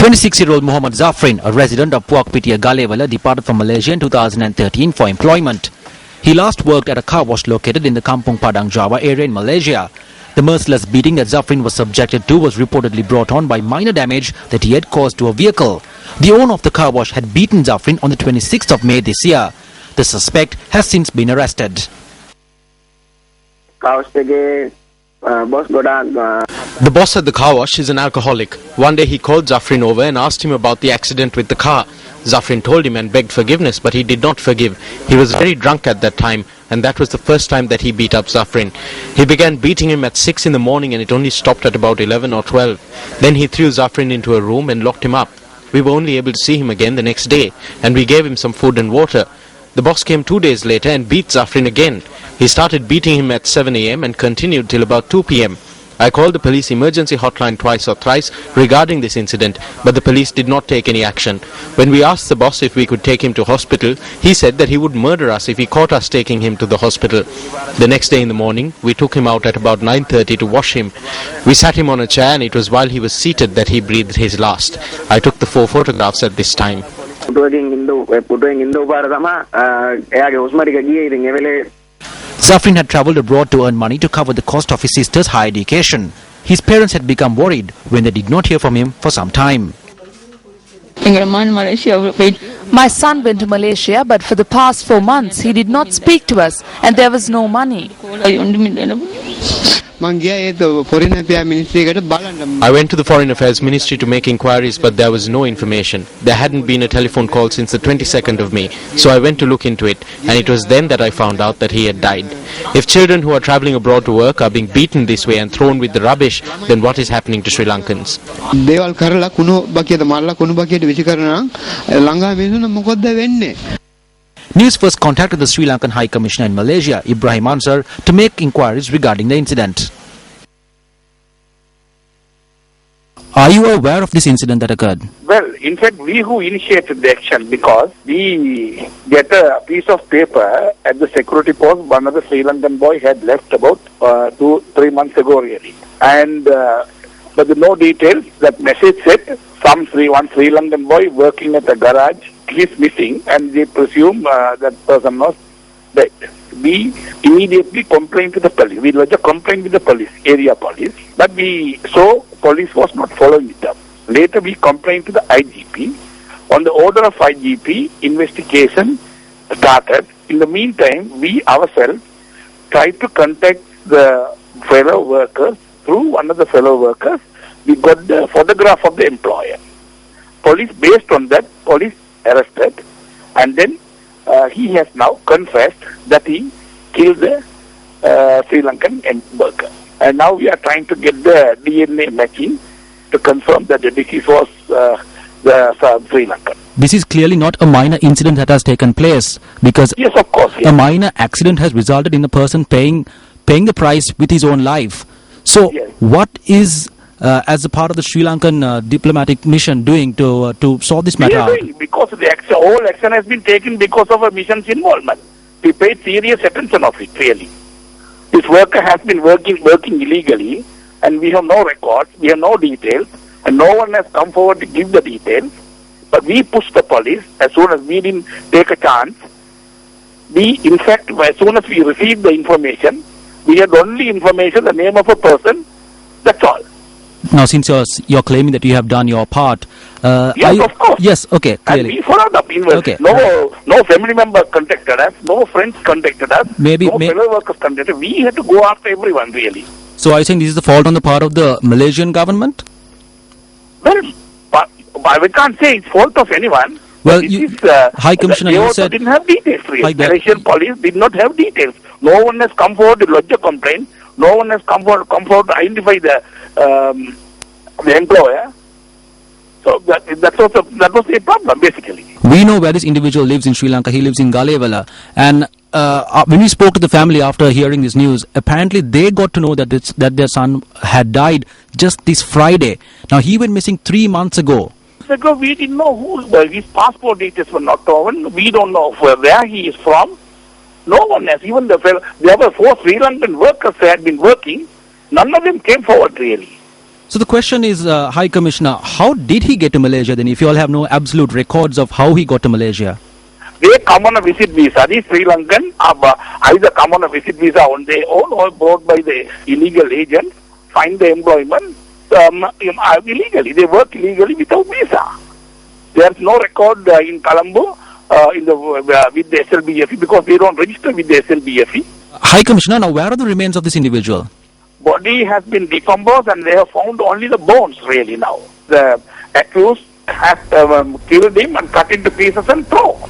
26-year-old Mohammad Zafrin, a resident of Puakpitia Galevala, departed from Malaysia in 2013 for employment. He last worked at a car wash located in the Kampung Padang Jawa area in Malaysia. The merciless beating that Zafrin was subjected to was reportedly brought on by minor damage that he had caused to a vehicle. The owner of the car wash had beaten Zafrin on the 26th of May this year. The suspect has since been arrested. The boss at the car wash is an alcoholic. One day he called Zafrin over and asked him about the accident with the car. Zafrin told him and begged forgiveness, but he did not forgive. He was very drunk at that time, and that was the first time that he beat up Zafrin. He began beating him at 6 in the morning and it only stopped at about 11 or 12. Then he threw Zafrin into a room and locked him up. We were only able to see him again the next day, and we gave him some food and water. The boss came 2 days later and beat Zafrin again. He started beating him at 7 a.m. and continued till about 2 p.m. I called the police emergency hotline twice or thrice regarding this incident, but the police did not take any action. When we asked the boss if we could take him to hospital, he said that he would murder us if he caught us taking him to the hospital. The next day in the morning, we took him out at about 9:30 to wash him. We sat him on a chair and it was while he was seated that he breathed his last. I took the 4 photographs at this time. Zafrin had travelled abroad to earn money to cover the cost of his sister's higher education. His parents had become worried when they did not hear from him for some time. My son went to Malaysia, but for the past 4 months he did not speak to us and there was no money. I went to the Foreign Affairs Ministry to make inquiries, but there was no information. There hadn't been a telephone call since the 22nd of May, so I went to look into it, and it was then that I found out that he had died. If children who are travelling abroad to work are being beaten this way and thrown with the rubbish, then what is happening to Sri Lankans? Newsfirst contacted the Sri Lankan High Commissioner in Malaysia, Ibrahim Ansar, to make inquiries regarding the incident. Are you aware of this incident that occurred? Well, in fact, we who initiated the action, because we get a piece of paper at the security post. One of the Sri Lankan boy had left about 2-3 months ago, really. And but there no details. That message said one Sri Lankan boy working at a garage, he's missing, and they presume that person was dead. We immediately complained to the police. We lodged a complaint with the police, area police, but we saw police was not following it up. Later we complained to the IGP. On the order of IGP, investigation started. In the meantime, we ourselves tried to contact the fellow workers. Through one of the fellow workers, we got the photograph of the employer. Police, based on that, police arrested, and then he has now confessed that he killed the Sri Lankan worker. And now we are trying to get the DNA matching to confirm that the deceased was the Sri Lankan. This is clearly not a minor incident that has taken place, because yes, of course, yes, a minor accident has resulted in a person paying the price with his own life. So yes, what is as a part of the Sri Lankan diplomatic mission doing to solve this matter out? Because the action, whole action has been taken because of a mission's involvement. We paid serious attention of it, really. This worker has been working illegally, and we have no records, we have no details, and no one has come forward to give the details. But we pushed the police as soon as we didn't take a chance. We, in fact, as soon as we received the information, we had only information, the name of a person, that's all. Now, since you're claiming that you have done your part, yes, of course. Yes, okay, clearly. And we followed up. Okay. No family member contacted us, no friends contacted us, no fellow workers contacted us. We had to go after everyone, really. So are you saying this is the fault on the part of the Malaysian government? Well, we can't say it's fault of anyone. Well, High Commissioner, they you also said... didn't have details, really. Like Malaysian police did not have details. No one has come forward to lodge a complaint. No one has come forward to identify the employer. So that was a problem, basically. We know where this individual lives in Sri Lanka. He lives in Galevala. And when we spoke to the family after hearing this news, apparently they got to know that their son had died just this Friday. Now, he went missing 3 months ago. We didn't know his passport details were not known. We don't know where he is from. No one has. Even there were 4 Sri Lankan workers who had been working. None of them came forward, really. So the question is, High Commissioner, how did he get to Malaysia then if you all have no absolute records of how he got to Malaysia? They come on a visit visa. The Sri Lankan either come on a visit visa on their own or brought by the illegal agent, find the employment illegally. They work illegally without visa. There's no record in Colombo with the SLBFE because they don't register with the SLBFE. High Commissioner, now where are the remains of this individual? Body has been decomposed and they have found only the bones really now. The accused has killed him and cut into pieces and thrown.